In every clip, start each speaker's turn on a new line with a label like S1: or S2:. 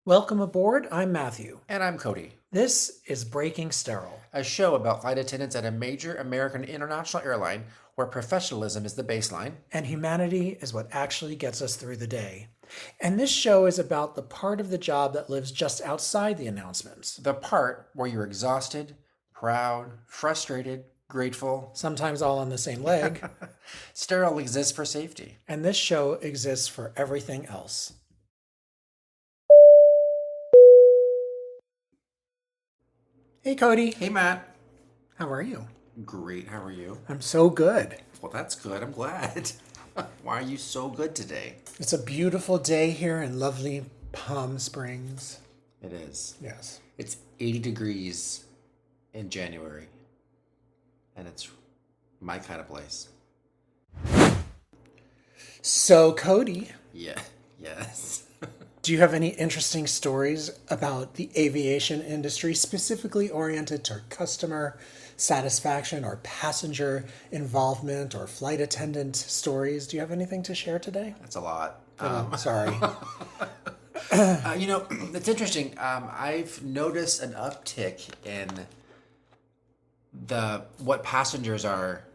S1: Welcome aboard. I'm Matthew.
S2: And I'm Cody,
S1: This is Breaking Sterile.
S2: a show about flight attendants at a major American international airline where professionalism is the baseline.
S1: And humanity is what actually gets us through the day. And this show is about the part of the job that lives just outside the announcements.
S2: The part where you're exhausted, proud, frustrated, grateful.
S1: Sometimes all on the same leg.
S2: Sterile exists for safety.
S1: And this show exists for everything else. Hey, Cody.
S2: Hey, Matt.
S1: How are you?
S2: Great. How are you?
S1: I'm so good.
S2: Well, that's good. I'm glad. Why are you so good today?
S1: It's a beautiful day here in lovely Palm Springs.
S2: It is.
S1: Yes.
S2: It's 80 degrees in January. And it's my kind of place.
S1: So, Cody,
S2: Yeah. Yes.
S1: do you have any interesting stories about the aviation industry, specifically oriented toward customer satisfaction or passenger involvement or flight attendant stories? Do you have anything to share today?
S2: That's a lot.
S1: Sorry.
S2: It's interesting. I've noticed an uptick in what passengers are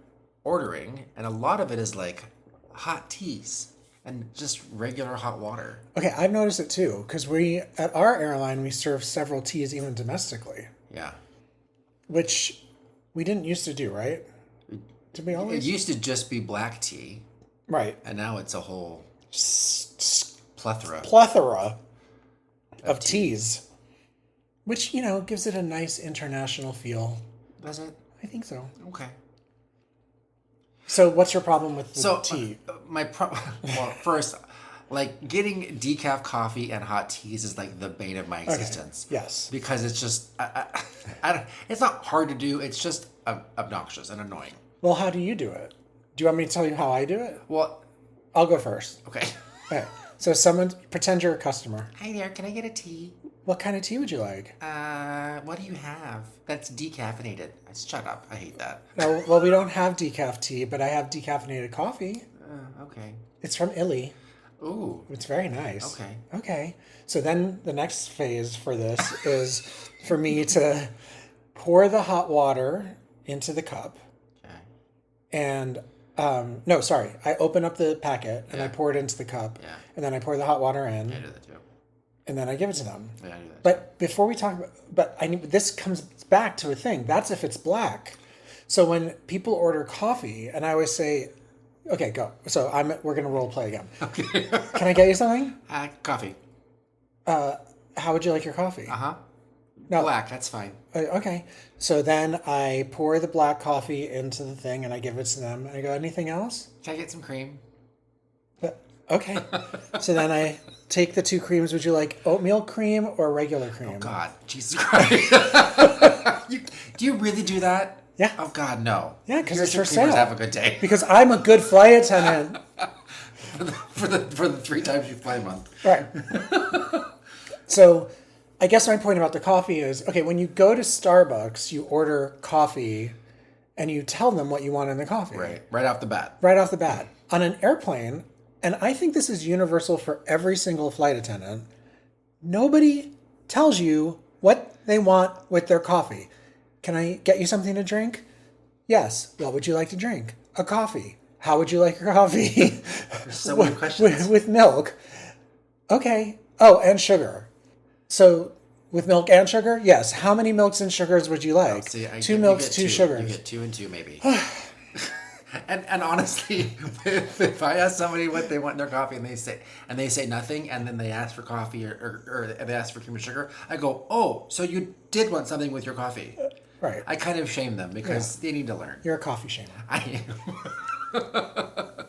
S2: ordering, and a lot of it is like hot teas and just regular hot water.
S1: Okay, I've noticed it too, because at our airline, we serve several teas even domestically,
S2: Yeah.
S1: which we didn't used to do, right? Did we
S2: It
S1: always?
S2: used to just be black tea,
S1: Right.
S2: and now it's a whole plethora.
S1: Plethora of teas, which, gives it a nice international feel.
S2: Does it?
S1: I think so.
S2: Okay.
S1: So what's your problem with the tea?
S2: Well, first, like getting decaf coffee and hot teas is like the bane of my existence.
S1: Yes.
S2: Because it's just, it's not hard to do. It's just obnoxious and annoying.
S1: Well, how do you do it? Do you want me to tell you how I do it?
S2: Well,
S1: I'll go first.
S2: okay.
S1: Okay. So pretend you're a customer.
S2: Hi there. Can I get a tea?
S1: What kind of tea would you like?
S2: What do you have? That's decaffeinated. Shut up. I hate that.
S1: No, well, we don't have decaf tea, but I have decaffeinated coffee.
S2: Okay.
S1: It's from Illy.
S2: Ooh.
S1: It's very nice.
S2: Okay.
S1: Okay. So then the next phase for this is for me to pour the hot water into the cup.
S2: Okay.
S1: And no, sorry. I open up the packet and I
S2: Yeah.
S1: pour it into the cup.
S2: Yeah.
S1: And then I pour the hot water in.
S2: I do that too.
S1: And then I give it to them.
S2: Yeah, I do that.
S1: But before we talk about, this comes back to a thing. That's if it's black. So when people order coffee, and I always say, okay, go. So we're going to role play again.
S2: Okay.
S1: Can I get you something?
S2: Coffee.
S1: How would you like your coffee?
S2: Uh-huh.
S1: No.
S2: Black. That's fine.
S1: Okay. So then I pour the black coffee into the thing and I give it to them. And I go, anything else?
S2: Can I get some cream?
S1: Okay. So then I take the two creams. Would you like oatmeal cream or regular cream?
S2: God, Jesus Christ. Do you really do that?
S1: Yeah.
S2: Oh, God, no.
S1: Yeah, 'cause
S2: Here's
S1: it's
S2: your
S1: for
S2: creamers.
S1: sale.
S2: Have a good day.
S1: Because I'm a good flight attendant.
S2: for the 3 times you fly a month.
S1: Right. So I guess my point about the coffee is, okay, when you go to Starbucks, you order coffee and you tell them what you want in the coffee.
S2: Right off the bat.
S1: Right off the bat. On an airplane, and I think this is universal for every single flight attendant, nobody tells you what they want with their coffee. Can I get you something to drink? Yes. What would you like to drink? A coffee. How would you like your coffee?
S2: There's so many questions.
S1: With milk. Okay. Oh, and sugar. So with milk and sugar? Yes. How many milks and sugars would you like?
S2: See,
S1: two milks, two
S2: You
S1: sugars.
S2: get 2 and 2, maybe. And honestly, if I ask somebody what they want in their coffee and they say nothing, and then they ask for coffee or they ask for cream and sugar, I go, oh, so you did want something with your coffee.
S1: Right.
S2: I kind of shame them because they need to learn.
S1: You're a coffee shamer.
S2: I am.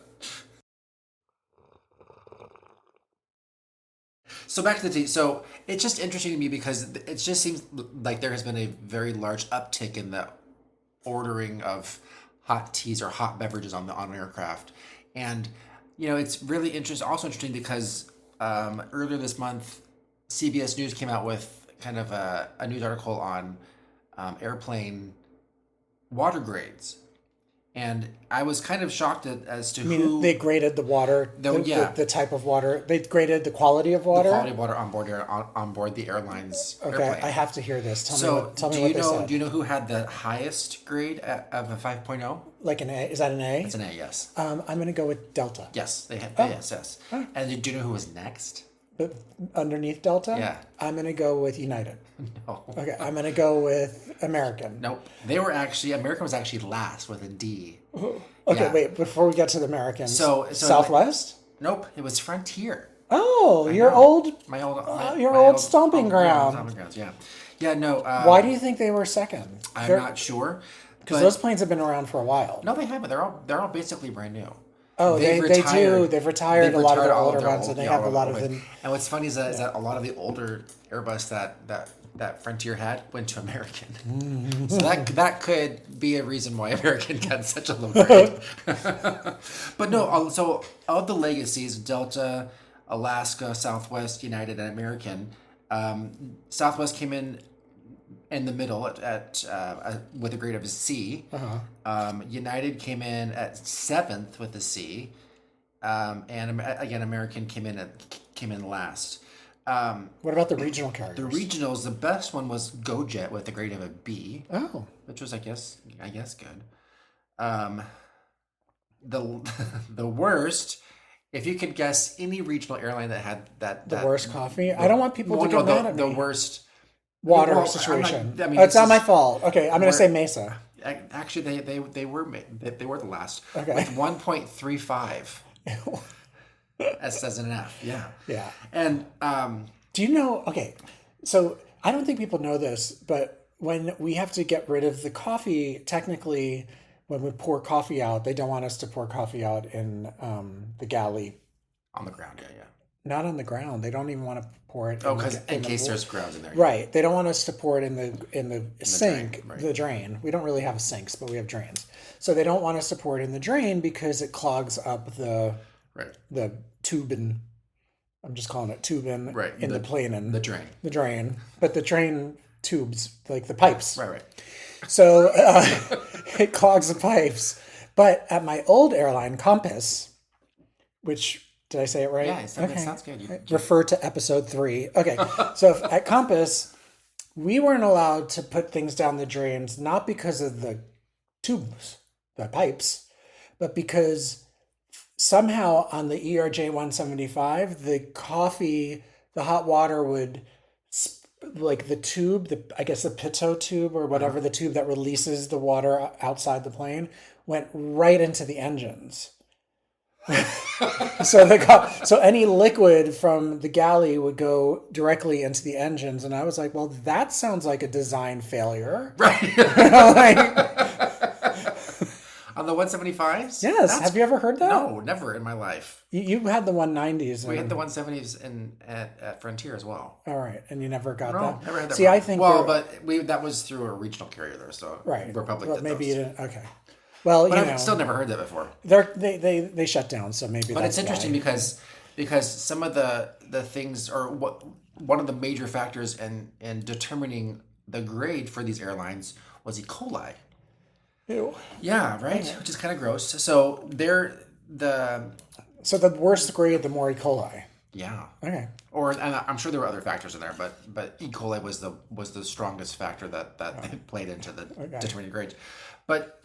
S2: So back to the tea. So it's just interesting to me because it just seems like there has been a very large uptick in the ordering of hot teas or hot beverages on aircraft, and it's really also interesting because earlier this month, CBS News came out with kind of a news article on airplane water grades, And I was kind of shocked as to
S1: I mean,
S2: who
S1: they graded the water, the type of water. They graded the quality of water.
S2: the quality of water on board the airline's
S1: Okay,
S2: airplane.
S1: I have to hear this. Tell me
S2: do
S1: what they said.
S2: do you know who had the highest grade of a 5.0?
S1: Like an A? Is that an A?
S2: It's an A, yes.
S1: I'm going to go with Delta.
S2: Yes, they had. Yes. And do you know who was next?
S1: But underneath Delta?
S2: Yeah.
S1: I'm going to go with United.
S2: No.
S1: Okay, I'm going to go with American.
S2: Nope. American was actually last with a D.
S1: Okay,
S2: Yeah.
S1: wait, before we get to the Americans.
S2: So
S1: Southwest?
S2: Nope, it was Frontier.
S1: Oh, your old stomping ground.
S2: Stomping grounds, yeah. Yeah, no.
S1: Why do you think they were second?
S2: I'm not sure.
S1: Because those planes have been around for a while.
S2: No, they haven't. They're all basically brand new.
S1: Oh, they do. They've retired a lot of the older ones, and they have a lot of them.
S2: And what's funny is that a lot of the older Airbus that Frontier had went to American.
S1: Mm-hmm.
S2: So that could be a reason why American got such a low grade. But no, so of the legacies, Delta, Alaska, Southwest, United, and American, Southwest came in the middle at with a grade of a C. United came in at 7th with a C, and again American came in last.
S1: What about the regional carriers?
S2: The regionals, the best one was GoJet with a grade of a B.
S1: Oh,
S2: which was I guess good. The worst, if you could guess any regional airline that had the
S1: worst coffee. I don't want people to get mad at me.
S2: The worst
S1: water situation. It's not my fault. Okay, I'm going to say Mesa.
S2: Actually, they were the last.
S1: Okay.
S2: With 1.35. As says an F. Yeah.
S1: Yeah.
S2: And
S1: do you know? Okay, so I don't think people know this, but when we have to get rid of the coffee, technically, when we pour coffee out, they don't want us to pour coffee out in the galley.
S2: On the ground, yeah.
S1: Not on the ground. They don't even want to pour it.
S2: Oh, because in case there's grounds in there.
S1: Right. They don't want us to pour it in the sink,
S2: drain, right.
S1: The drain. We don't really have sinks, but we have drains. So they don't want us to pour it in the drain because it clogs up the tubing. I'm just calling it tubing.
S2: Right.
S1: In the plane.
S2: The drain.
S1: The drain. But the drain tubes, like the pipes.
S2: Right.
S1: So it clogs the pipes. But at my old airline, Compass, which... Did I say it right?
S2: Yeah, it sounds good.
S1: Refer to episode 3. Okay, so at Compass, we weren't allowed to put things down the drains, not because of the tubes, the pipes, but because somehow on the ERJ 175, the coffee, the hot water would, like the tube, I guess the pitot tube or whatever, the tube that releases the water outside the plane, went right into the engines. So any liquid from the galley would go directly into the engines, and I was like, well, that sounds like a design failure.
S2: Right. On the 175s?
S1: Yes. Have you ever heard that?
S2: No, never in my life.
S1: You had the 190s.
S2: We had the 170s at Frontier as well.
S1: All right, and you never got that?
S2: No, never had that.
S1: See, I think...
S2: but that was through a regional carrier there, so
S1: right.
S2: Republic
S1: Well,
S2: did
S1: maybe
S2: those.
S1: You didn't... Okay. Well,
S2: but I've still never heard that before.
S1: They shut down, so maybe.
S2: But it's interesting because some of the things, or one of the major factors in determining the grade for these airlines was E. coli.
S1: Ew.
S2: Yeah, right. Which is kind of gross. So
S1: So the worse grade, the more E. coli.
S2: Yeah.
S1: Okay.
S2: And I'm sure there were other factors in there, but E. coli was the strongest factor that played into the determining grades. But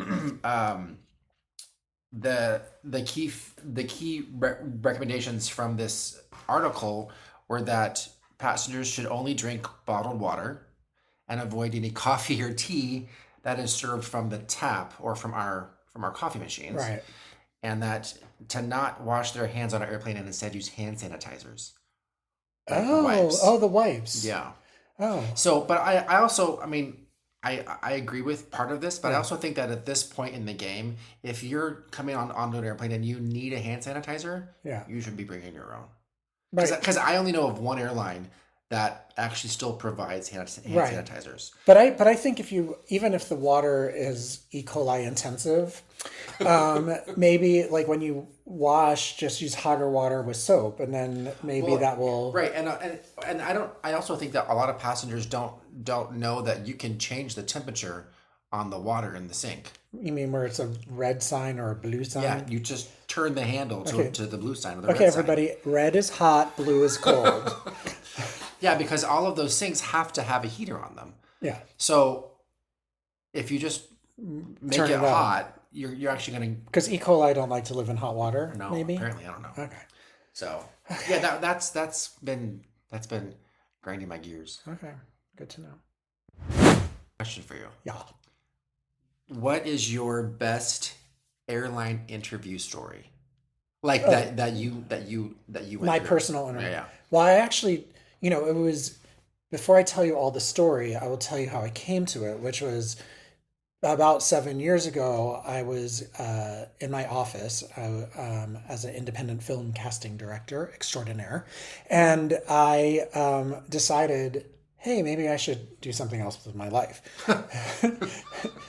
S2: the key recommendations from this article were that passengers should only drink bottled water and avoid any coffee or tea that is served from the tap or from our coffee machines.
S1: Right.
S2: And that to not wash their hands on an airplane and instead use hand sanitizers.
S1: Like
S2: the
S1: wipes.
S2: Yeah.
S1: Oh.
S2: So, but I also, I agree with part of this, but I also think that at this point in the game, if you're coming onto an airplane and you need a hand sanitizer, you should be bringing your own. Because I only know of one airline that actually still provides hand sanitizers.
S1: But I think even if the water is E. coli intensive, maybe like when you wash, just use hotter water with soap, and then maybe that will
S2: right. And I also think that a lot of passengers don't know that you can change the temperature on the water in the sink.
S1: You mean where it's a red sign or a blue sign?
S2: Yeah, you just turn the handle to the blue sign or the red
S1: Okay,
S2: sign.
S1: everybody, red is hot, blue is cold.
S2: Yeah, because all of those sinks have to have a heater on them.
S1: Yeah.
S2: So if you just make
S1: Turn
S2: it
S1: it on.
S2: hot, you're actually going to...
S1: Because E. coli don't like to live in hot water,
S2: No,
S1: maybe?
S2: apparently, I don't know.
S1: Okay.
S2: So, yeah, that's been grinding my gears.
S1: Okay, good to know.
S2: Question for you.
S1: Yeah.
S2: What is your best airline interview story? Like that you went
S1: My
S2: through?
S1: personal interview.
S2: Yeah.
S1: Well, I actually, it was, before I tell you all the story, I will tell you how I came to it, which was about 7 years ago. I was in my office as an independent film casting director extraordinaire. And I decided, hey, maybe I should do something else with my life.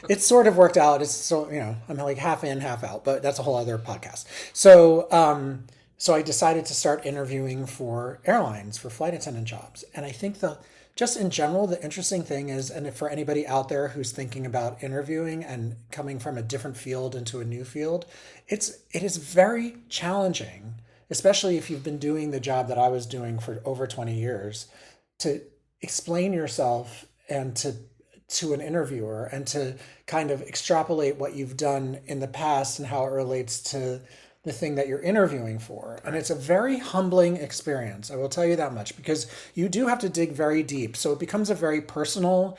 S1: It sort of worked out. It's so, I'm like half in, half out, but that's a whole other podcast. So, so I decided to start interviewing for airlines, for flight attendant jobs. And I think just in general, the interesting thing is, and for anybody out there who's thinking about interviewing and coming from a different field into a new field, it is very challenging, especially if you've been doing the job that I was doing for over 20 years, to explain yourself and to an interviewer and to kind of extrapolate what you've done in the past and how it relates to the thing that you're interviewing for. And it's a very humbling experience. I will tell you that much, because you do have to dig very deep. So it becomes a very personal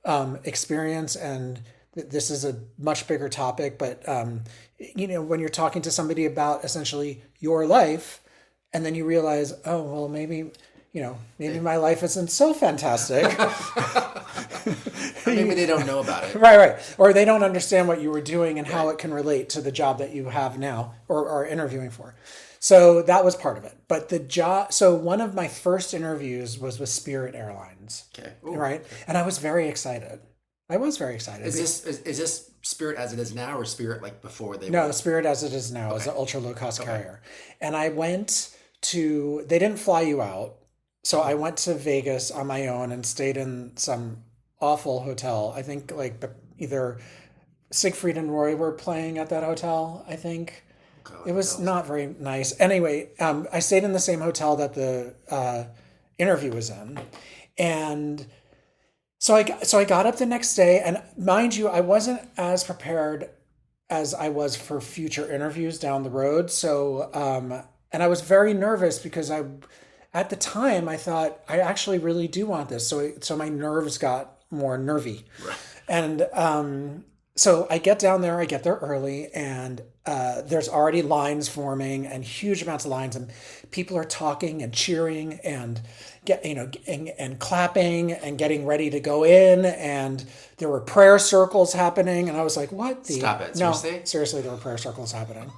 S1: experience. And this is a much bigger topic, but when you're talking to somebody about essentially your life, and then you realize, oh, well, maybe my life isn't so fantastic.
S2: Maybe they don't know about it.
S1: Right. Or they don't understand what you were doing and how it can relate to the job that you have now or are interviewing for. So that was part of it. But so one of my first interviews was with Spirit Airlines.
S2: Okay. Ooh.
S1: Right. And I was very excited. Is
S2: this Spirit as it is now, or Spirit like before they?
S1: No, Spirit as it is now is an ultra low cost carrier. And I went they didn't fly you out. So I went to Vegas on my own and stayed in some awful hotel. I think like either Siegfried and Roy were playing at that hotel, I think. It was not very nice. Anyway, I stayed in the same hotel that the interview was in. And so I got up the next day, and mind you, I wasn't as prepared as I was for future interviews down the road. So, and I was very nervous because at the time I thought, I actually really do want this. So my nerves got more nervy.
S2: Right.
S1: And so I get down there, I get there early, and there's already lines forming and huge amounts of lines, and people are talking and cheering and and clapping and getting ready to go in, and there were prayer circles happening, and I was like, what?
S2: Stop it.
S1: Seriously? No, seriously, there were prayer circles happening.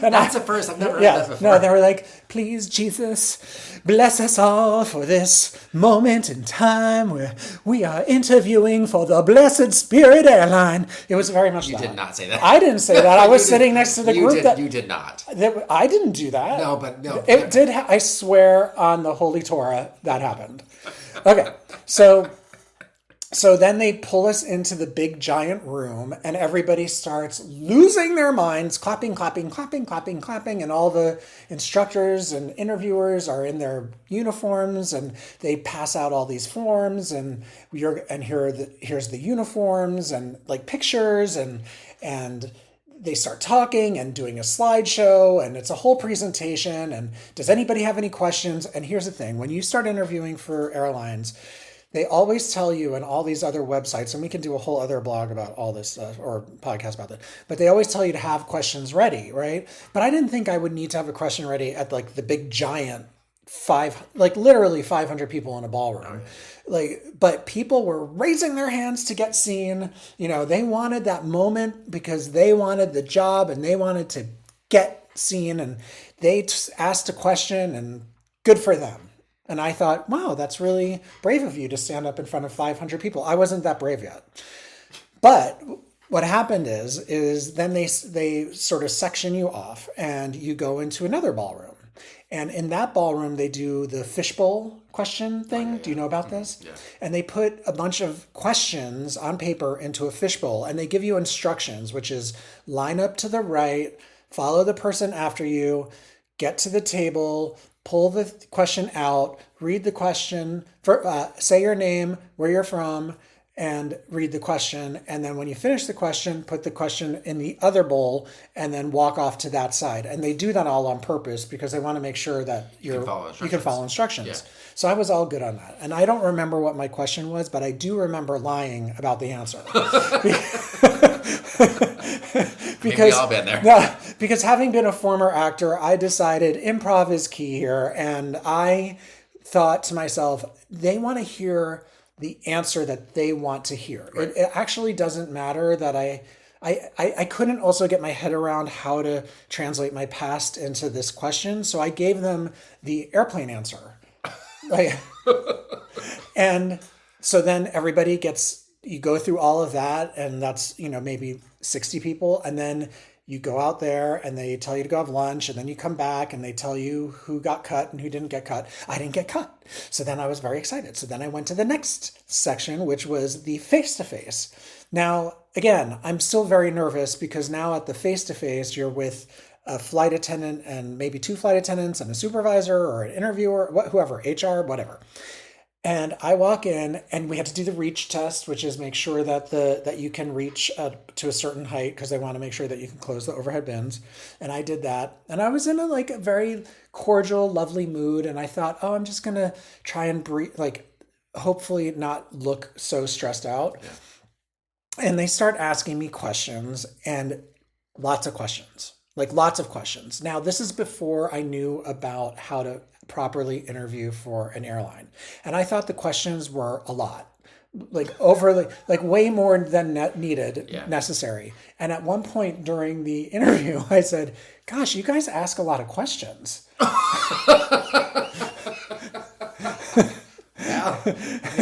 S2: And that's the first. I've never heard that before.
S1: No, they were like, please, Jesus, bless us all for this moment in time where we are interviewing for the Blessed Spirit Airline. It was very much
S2: You did not say that.
S1: I didn't say that. I was sitting next to the group
S2: You did not.
S1: I didn't do that.
S2: No.
S1: It did. I swear on the Holy Torah that happened. Okay, so then they pull us into the big giant room, and everybody starts losing their minds, clapping, and all the instructors and interviewers are in their uniforms, and they pass out all these forms, and here's the uniforms and like pictures, and they start talking and doing a slideshow, and it's a whole presentation. And does anybody have any questions? And here's the thing: when you start interviewing for airlines, they always tell you, and all these other websites, and we can do a whole other blog about all this or podcast about that, but they always tell you to have questions ready, right? But I didn't think I would need to have a question ready at like the big giant literally 500 people in a ballroom. But people were raising their hands to get seen. They wanted that moment because they wanted the job and they wanted to get seen, and they asked a question, and good for them. And I thought, wow, that's really brave of you to stand up in front of 500 people. I wasn't that brave yet. But what happened is then they sort of section you off, and you go into another ballroom. And in that ballroom, they do the fishbowl question thing. Do you know about this?
S2: Yeah.
S1: And they put a bunch of questions on paper into a fishbowl, and they give you instructions, which is line up to the right, follow the person after you, get to the table, pull the question out, read the question, say your name, where you're from, and read the question. And then when you finish the question, put the question in the other bowl and then walk off to that side. And they do that all on purpose because they want to make sure that you can follow instructions. Yeah. So I was all good on that. And I don't remember what my question was, but I do remember lying about the answer. Because
S2: maybe we all been there.
S1: Yeah, because having been a former actor, I decided improv is key here. And I thought to myself, they want to hear the answer that they want to hear. Right. It actually doesn't matter that I couldn't also get my head around how to translate my past into this question. So I gave them the airplane answer. And so then everybody you go through all of that, and that's, maybe 60 people. And then you go out there and they tell you to go have lunch, and then you come back and they tell you who got cut and who didn't get cut. I didn't get cut. So then I was very excited. So then I went to the next section, which was the face-to-face. Now, again, I'm still very nervous because now at the face-to-face, you're with a flight attendant and maybe 2 flight attendants and a supervisor or an interviewer, whoever, HR, whatever. And I walk in, and we had to do the reach test, which is make sure that you can reach to a certain height because they want to make sure that you can close the overhead bins. And I did that, and I was in a very cordial, lovely mood. And I thought, oh, I'm just gonna try and breathe, hopefully not look so stressed out. Yeah. And they start asking me questions, and lots of questions. Now, this is before I knew about how to properly interview for an airline. And I thought the questions were a lot, overly, way more than necessary. And at one point during the interview, I said, gosh, you guys ask a lot of questions.
S2: Yeah.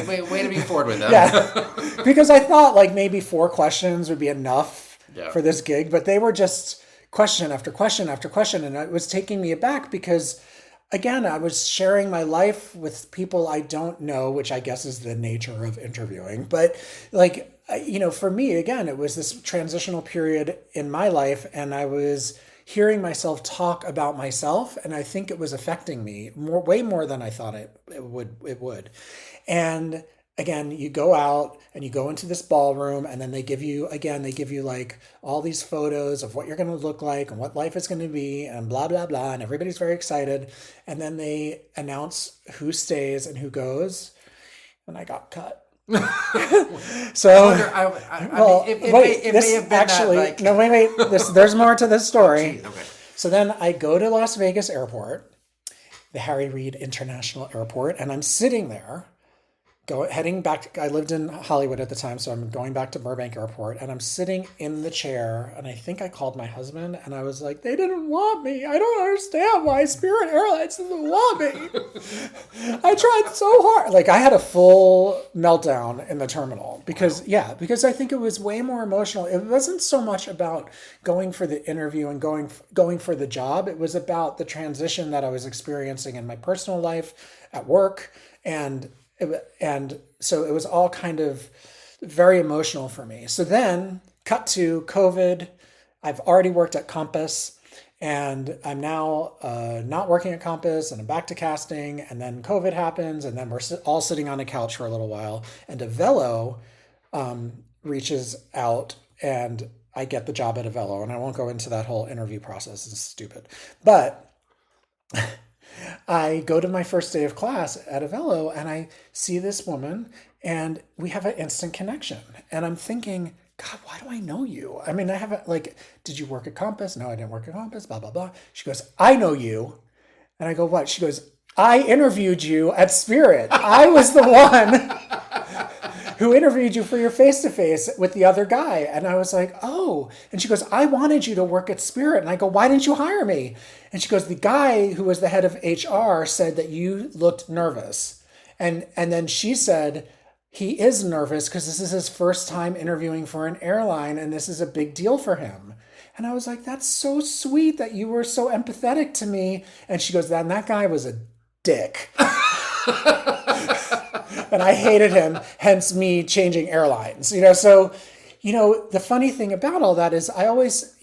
S2: Way to be forward with them.
S1: Yeah. Because I thought maybe 4 questions would be enough for this gig, but they were just question after question after question. And it was taking me aback because, again, I was sharing my life with people I don't know, which I guess is the nature of interviewing. But for me, again, it was this transitional period in my life, and I was hearing myself talk about myself, and I think it was affecting me way more than I thought it would. And again, you go out and you go into this ballroom, and then they give you all these photos of what you're going to look like and what life is going to be and blah, blah, blah. And everybody's very excited. And then they announce who stays and who goes. And I got cut. So, there's more to this story. Okay. So then I go to Las Vegas Airport, the Harry Reid International Airport, and I'm sitting there. Heading back, I lived in Hollywood at the time, so I'm going back to Burbank Airport, and I'm sitting in the chair, and I think I called my husband, and I was like, they didn't want me. I don't understand why Spirit Airlines didn't want me. I tried so hard. I had a full meltdown in the terminal because I think it was way more emotional. It wasn't so much about going for the interview and going for the job. It was about the transition that I was experiencing in my personal life, at work, and so it was all kind of very emotional for me. So then, cut to COVID. I've already worked at Compass, and I'm now not working at Compass, and I'm back to casting. And then COVID happens, and then we're all sitting on a couch for a little while. And Avello reaches out, and I get the job at Avello. And I won't go into that whole interview process. It's stupid. But I go to my first day of class at Avello, and I see this woman, and we have an instant connection. And I'm thinking, God, why do I know you? I mean, I haven't, did you work at Compass? No, I didn't work at Compass, blah, blah, blah. She goes, I know you. And I go, what? She goes, I interviewed you at Spirit. I was the one who interviewed you for your face-to-face with the other guy. And I was like, oh. And she goes, I wanted you to work at Spirit. And I go, why didn't you hire me? And she goes, the guy who was the head of HR said that you looked nervous. And then she said, he is nervous because this is his first time interviewing for an airline, and this is a big deal for him. And I was like, that's so sweet that you were so empathetic to me. And she goes, that guy was a dick. And I hated him, hence me changing airlines. So, the funny thing about all that is I always,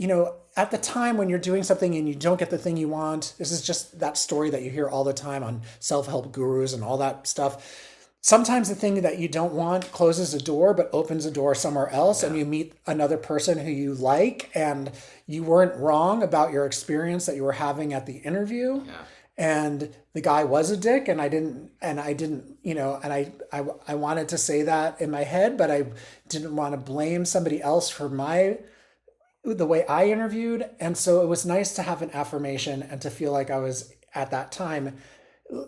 S1: at the time when you're doing something and you don't get the thing you want, this is just that story that you hear all the time on self-help gurus and all that stuff. Sometimes the thing that you don't want closes a door, but opens a door somewhere else, and you meet another person who you like, and you weren't wrong about your experience that you were having at the interview.
S2: Yeah.
S1: And the guy was a dick, and I didn't, and I wanted to say that in my head, but I didn't want to blame somebody else for the way I interviewed. And so it was nice to have an affirmation and to feel like I was at that time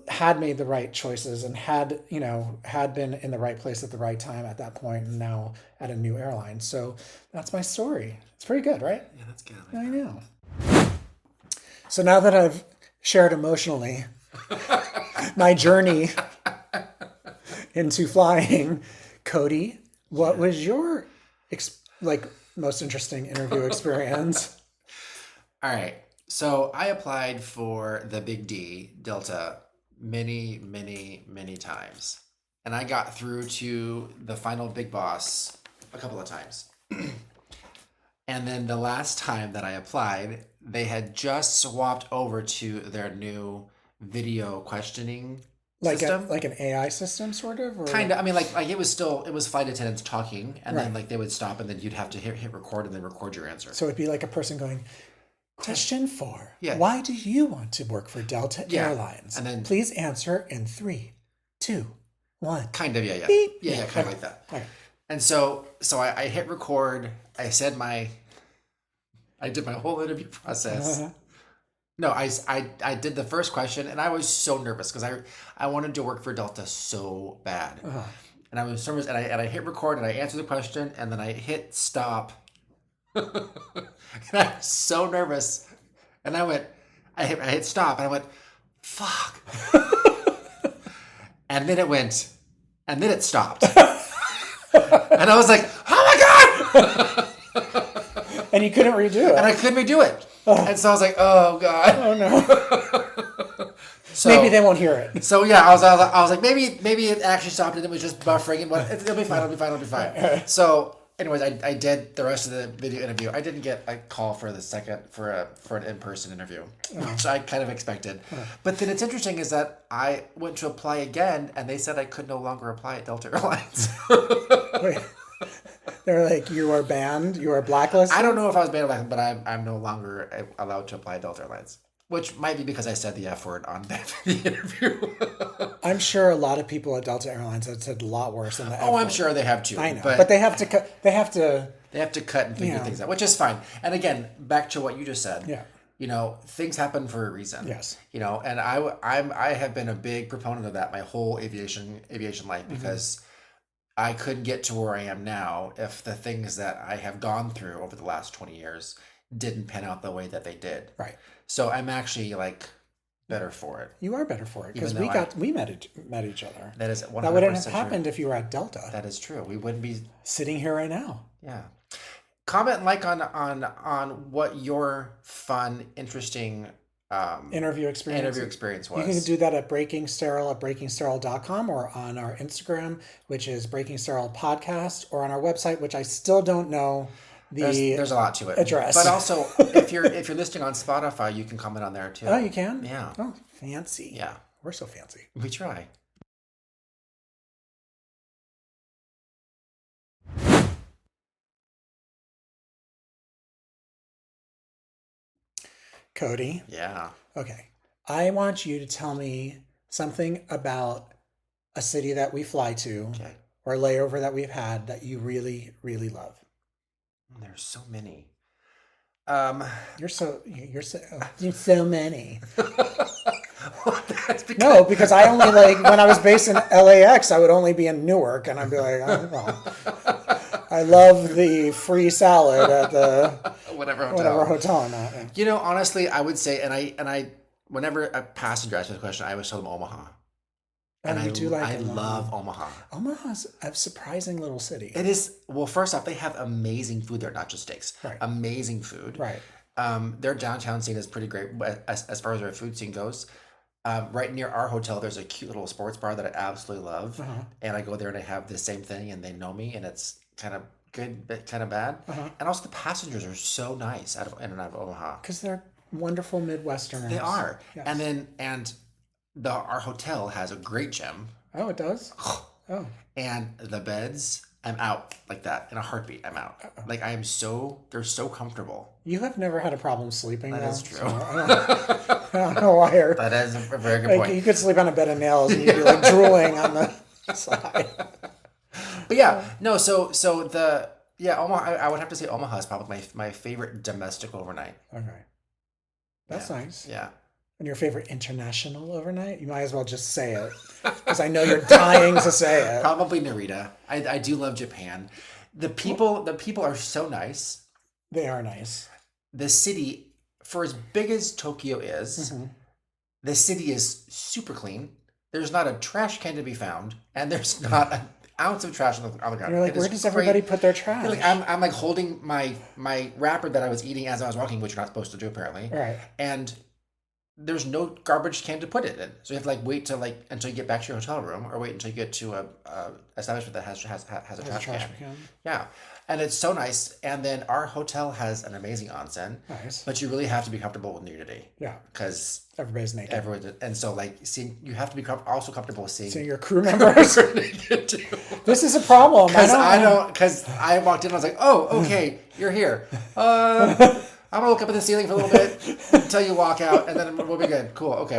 S1: had made the right choices and had been in the right place at the right time at that point, and now at a new airline. So that's my story. It's pretty good, right?
S2: Yeah, that's good.
S1: I know. So now that I've shared emotionally my journey into flying, Cody, what was your most interesting interview experience?
S2: All right. So I applied for the Big D, Delta, many, many, many times. And I got through to the final big boss a couple of times. And then the last time that I applied, they had just swapped over to their new video questioning system.
S1: Like an AI system, sort of?
S2: Kind of. I mean, like it was flight attendants talking, and then
S1: Right.
S2: they would stop, and then you'd have to hit record and then record your answer.
S1: So it'd be like a person going, Question 4.
S2: Yeah.
S1: Why do you want to work for Delta Airlines?
S2: And then
S1: please answer in 3, 2, 1.
S2: kind of, yeah.
S1: Beep.
S2: Yeah, kind of like that.
S1: Okay.
S2: And so I hit record. I did my whole interview process.
S1: Uh-huh.
S2: No, I did the first question, and I was so nervous because I wanted to work for Delta so bad.
S1: Uh-huh.
S2: And I was so nervous, and I hit record, and I answered the question, and then I hit stop. And I was so nervous. And I hit stop, and I went, fuck. And then it stopped. And I was like, oh my God!
S1: And you couldn't redo it.
S2: And I couldn't redo it. And so I was like, oh God.
S1: Oh no.
S2: So,
S1: Maybe they won't hear it.
S2: So yeah, I was like, maybe it actually stopped and it was just buffering. But it'll be fine. So anyways, I did the rest of the video interview. I didn't get a call for an in-person interview, which I kind of expected. But then it's interesting is that I went to apply again, and they said I could no longer apply at Delta Airlines.
S1: Wait. They're like, you are banned, you are blacklisted?
S2: I don't know if I was banned, but I'm no longer allowed to apply at Delta Airlines. Which might be because I said the F word on the interview.
S1: I'm sure a lot of people at Delta Airlines have said a lot worse than the F
S2: Oh, I'm
S1: word.
S2: sure they have too.
S1: I know, but they have to cut. They have to
S2: cut and figure things out, which is fine. And again, back to what you just said.
S1: Yeah.
S2: Things happen for a reason.
S1: Yes.
S2: And I have been a big proponent of that my whole aviation life because I couldn't get to where I am now if the things that I have gone through over the last 20 years didn't pan out the way that they did.
S1: Right.
S2: So I'm actually better for it.
S1: You are better for it because we met each other.
S2: That is 100%
S1: That wouldn't have
S2: true.
S1: happened if you were at Delta.
S2: That is true. We wouldn't be
S1: sitting here right now.
S2: Yeah. Comment and like on what your fun, interesting
S1: interview experience
S2: was.
S1: You can do that at breakingsterile@breakingsterile.com or on our Instagram, which is Breaking Sterile Podcast, or on our website, which I still don't know
S2: there's a lot to it.
S1: Address.
S2: But also, if you're listening on Spotify, you can comment on there too.
S1: Oh, you can?
S2: Yeah.
S1: Oh, fancy.
S2: Yeah.
S1: We're so fancy.
S2: We try.
S1: Cody.
S2: Yeah.
S1: Okay. I want you to tell me something about a city that we fly to or a layover that we've had that you really, really love.
S2: There's so many.
S1: You're so many.
S2: No,
S1: because I only when I was based in LAX, I would only be in Newark, and I'd be like, oh, well, I love the free salad at the
S2: whatever
S1: hotel I'm at.
S2: Honestly, I would say, and I whenever a passenger asks me the question, I always tell them Omaha.
S1: Oh,
S2: And
S1: you do like
S2: I
S1: Omaha.
S2: love Omaha.
S1: Omaha's a surprising little city.
S2: It is, well, first off, they have amazing food there, not just steaks.
S1: Right.
S2: Amazing food.
S1: Right.
S2: Their downtown scene is pretty great as far as their food scene goes. Right near our hotel, there's a cute little sports bar that I absolutely love. And I go there and I have the same thing and they know me and it's kind of good, but kind of bad. And also the passengers are so nice in and out of Omaha.
S1: Because they're wonderful Midwesterners.
S2: They are.
S1: Yes.
S2: And our hotel has a great gym.
S1: Oh, it does? Oh.
S2: And the beds, I'm out like that. In a heartbeat, I'm out. Like they're so comfortable.
S1: You have never had a problem sleeping.
S2: That is true.
S1: So I don't know why.
S2: That is a very good
S1: Like,
S2: point.
S1: you could sleep on a bed of nails and you'd be like drooling on the side.
S2: But yeah, no, so Omaha, I would have to say Omaha is probably my favorite domestic overnight.
S1: Okay. That's nice.
S2: Yeah.
S1: And your favorite international overnight? You might as well just say it. Because I know you're dying to say it.
S2: Probably Narita. I do love Japan. The people are so nice.
S1: They are nice.
S2: The city, for as big as Tokyo is, the city is super clean. There's not a trash can to be found, and there's not an ounce of trash on the ground.
S1: You're like, where does everybody put their trash?
S2: Like, I'm like holding my wrapper that I was eating as I was walking, which you're not supposed to do apparently.
S1: Right.
S2: And there's no garbage can to put it in, so you have to wait to until you get back to your hotel room, or wait until you get to a establishment that has a trash can. Yeah, and it's so nice. And then our hotel has an amazing onsen.
S1: Nice.
S2: But you really have to be comfortable with nudity.
S1: Yeah.
S2: Because
S1: everybody's naked.
S2: And so you have to be also comfortable with seeing
S1: your crew members. This is a problem.
S2: Because I walked in and I was like, oh, okay, you're here. I'm gonna look up at the ceiling for a little bit until you walk out, and then we'll be good. Cool, okay.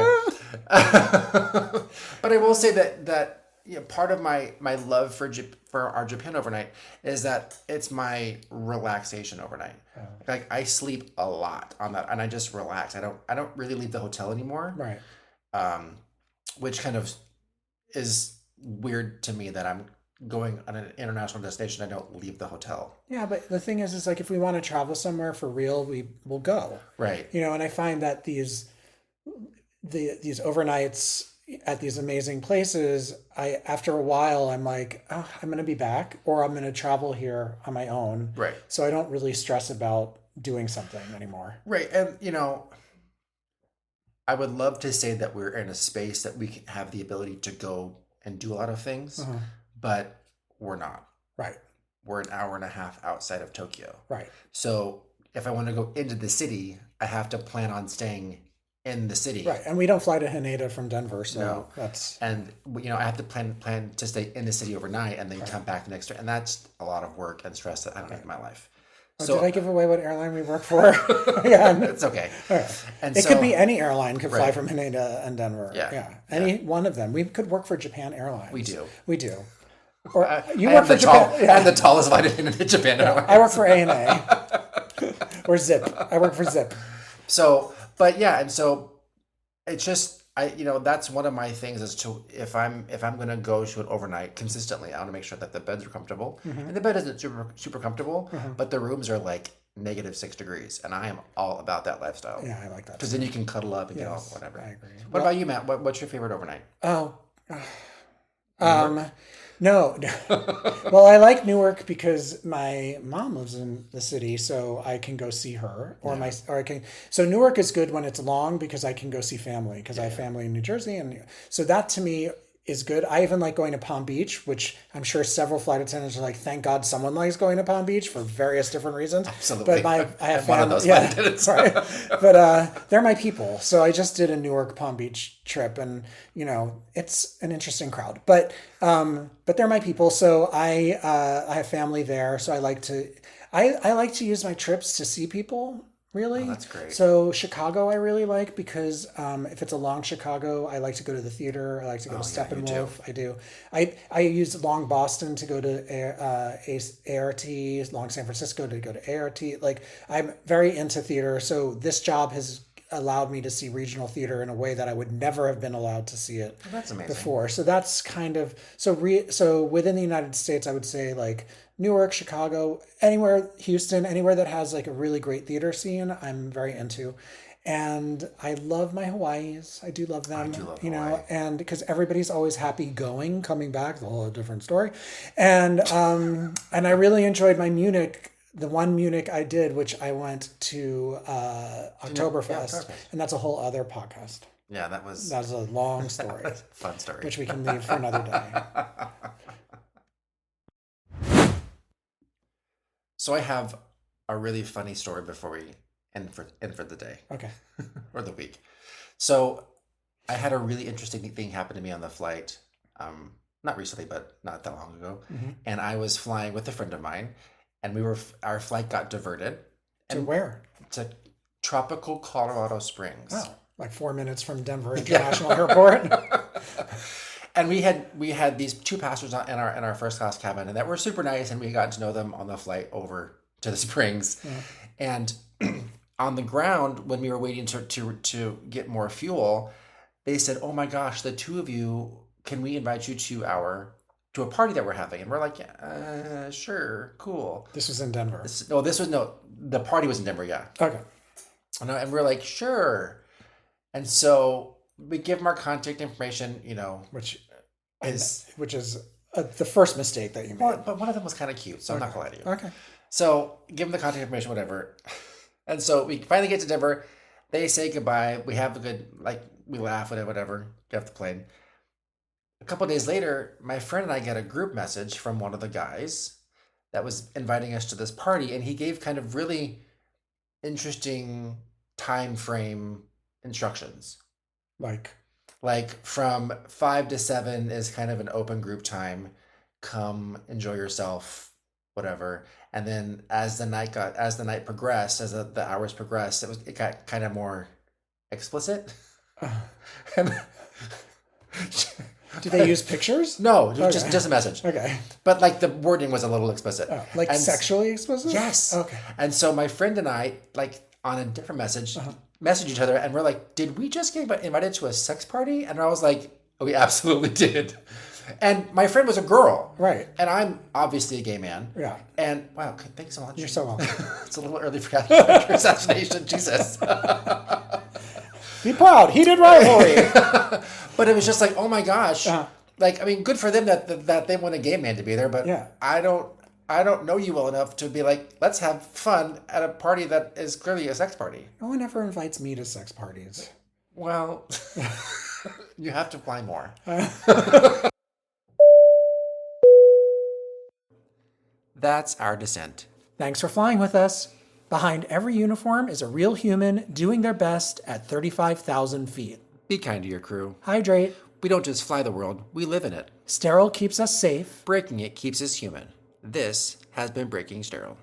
S2: But I will say that part of my love for our Japan overnight is that it's my relaxation overnight. Oh. Like I sleep a lot on that, and I just relax. I don't really leave the hotel anymore.
S1: Right.
S2: Which kind of is weird to me that I'm going on an international destination. I don't leave the hotel.
S1: Yeah, but the thing is like if we want to travel somewhere for real, we will go.
S2: Right.
S1: And I find that these overnights at these amazing places, after a while I'm like, oh, I'm going to be back, or I'm going to travel here on my own.
S2: Right.
S1: So I don't really stress about doing something anymore.
S2: Right. And I would love to say that we're in a space that we can have the ability to go and do a lot of things. But we're not.
S1: Right.
S2: We're an hour and a half outside of Tokyo.
S1: Right.
S2: So if I want to go into the city, I have to plan on staying in the city.
S1: Right. And we don't fly to Haneda from Denver, so
S2: no.
S1: That's...
S2: And, I have to plan to stay in the city overnight and then come back the next day. And that's a lot of work and stress that I don't have in my life.
S1: Oh, so, did I give away what airline we work for? Yeah.
S2: It's okay.
S1: Right. And it could be any airline could fly from Haneda and Denver.
S2: Yeah.
S1: Any one of them. We could work for Japan Airlines.
S2: We do.
S1: Or you work for Japan.
S2: I'm the tallest flight attendant in Japan Airlines.
S1: I work for ANA. Or Zip. I work for Zip.
S2: So, but yeah, and so it's just that's one of my things is to if I'm going to go to an overnight consistently, I want to make sure that the beds are comfortable. And the bed isn't super comfortable, but the rooms are like -6 degrees, and I am all about that lifestyle.
S1: Yeah, I like that.
S2: Because then you can cuddle up and get all whatever.
S1: I agree.
S2: What about you, Matt? What's your favorite overnight?
S1: No. Well, I like Newark because my mom lives in the city, so I can go see her. So Newark is good when it's long because I can go see family because I have family in New Jersey, and so that to me is good. I even like going to Palm Beach, which I'm sure several flight attendants are like, thank God someone likes going to Palm Beach for various different reasons.
S2: Absolutely.
S1: But I have
S2: one of those flight attendants.
S1: Right. But they're my people. So I just did a Newark Palm Beach trip, and it's an interesting crowd. But they're my people. So I have family there. So I like to use my trips to see people. Really?
S2: Oh, that's great.
S1: So Chicago I really like because if it's a long Chicago, I like to go to the theater. I like to go to Steppenwolf. I do. I use long Boston to go to ART, long San Francisco to go to ART. Like I'm very into theater. So this job has allowed me to see regional theater in a way that I would never have been allowed to see it before. So that's kind of so within the United States, I would say like Newark, Chicago, anywhere, Houston, anywhere that has like a really great theater scene, I'm very into. And I love my Hawaiis. I do love them.
S2: I do love
S1: you know,
S2: Hawaii.
S1: and because everybody's always happy going, coming back, it's a whole different story. And I really enjoyed my Munich. The one Munich I did, which I went to Oktoberfest, and that's a whole other podcast.
S2: Yeah, that was
S1: That's a long story,
S2: a fun story.
S1: which we can leave for another day.
S2: So I have a really funny story before we end for the day
S1: Okay.
S2: or the week. So I had a really interesting thing happen to me on the flight. Not recently, but not that long ago.
S1: Mm-hmm.
S2: And I was flying with a friend of mine, and our flight got diverted
S1: To where?
S2: to tropical Colorado Springs.
S1: Oh, like 4 minutes from Denver International Airport.
S2: And we had these two passengers in our first class cabin, and that were super nice, and we got to know them on the flight over to the Springs. Yeah. And on the ground, when we were waiting to get more fuel, they said, "Oh my gosh, the two of you, can we invite you to a party that we're having?" And we're like, "Yeah, sure, cool."
S1: This was in Denver.
S2: The party was in Denver, yeah.
S1: Okay.
S2: And we're like, "Sure." And so we give them our contact information,
S1: which is the first mistake that you made.
S2: Well, but one of them was kind of cute, so I'm not gonna lie to you.
S1: Okay.
S2: So give them the contact information, whatever. And so we finally get to Denver. They say goodbye. We have a good, we laugh, whatever, get off the plane. A couple of days later, my friend and I get a group message from one of the guys that was inviting us to this party, and he gave kind of really interesting time frame instructions. Like from 5 to 7 is kind of an open group time. Come enjoy yourself, whatever. And then as the night progressed, as the hours progressed, it got kind of more explicit.
S1: Did they use pictures?
S2: No, just a message.
S1: Okay.
S2: But the wording was a little explicit.
S1: Oh, sexually explicit?
S2: Yes.
S1: Okay.
S2: And so my friend and I, on a different message, messaged each other, and we're like, "Did we just get invited to a sex party?" And I was like, "Oh, we absolutely did." And my friend was a girl.
S1: Right.
S2: And I'm obviously a gay man.
S1: Yeah.
S2: And wow, thanks so much.
S1: You're so welcome.
S2: It's a little early for character assassination, Jesus.
S1: Be proud. Heated rivalry.
S2: But it was just like, oh my gosh. Good for them that they want a gay man to be there, but
S1: yeah.
S2: I don't know you well enough to be like, let's have fun at a party that is clearly a sex party.
S1: No one ever invites me to sex parties.
S2: Well, you have to fly more. That's our descent.
S1: Thanks for flying with us. Behind every uniform is a real human doing their best at 35,000 feet.
S2: Be kind to your crew.
S1: Hydrate.
S2: We don't just fly the world, we live in it.
S1: Sterile keeps us safe.
S2: Breaking it keeps us human. This has been Breaking Sterile.